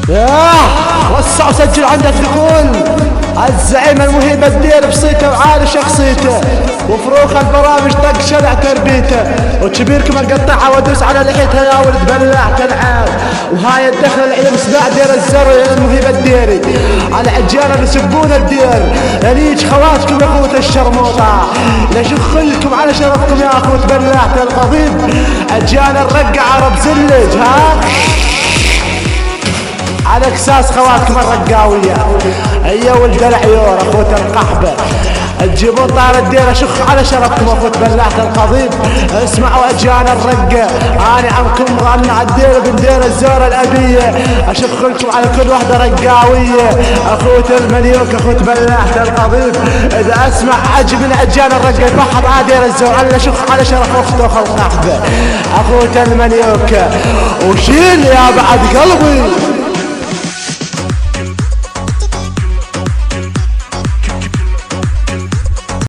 ياه وسع وسجل عندك دخول الزعيم المهيب الدير بصيته وعالي شخصيته وفروخ البرامج طق شلع تربيته وكبيركم اقطعها وادوس على لحيتها يا ولد بلعت العاب وهاي الدخل العلم سباع دير الزر المهيب الديري على عجاله اللي يسبون الدير ليج خواتكم يا اخوة الشرموطه لشخلكم على شرفكم يا اخوة بلعت القضيب عجال الرقع عرب زلج ها على اكساس خواتكم الرقاوية هي ولد العيور اخوة القحبة تجيبون طار الدير اشخ على شرفكم اخوة بلاحة القضيب اسمعوا اجيال الرقة انا عمكم غنى الدير بندير الزورة الابية اشخ لكم على كل وحدة رقاوية اخوة المليوك اخوة بلاحة القضيب اذا اسمع عجب من اجيال الرقة يفحط على دير الزورة الا شخ على شرف اخته اخو القحبة اخوة المليوك وشيل يا بعد قلبي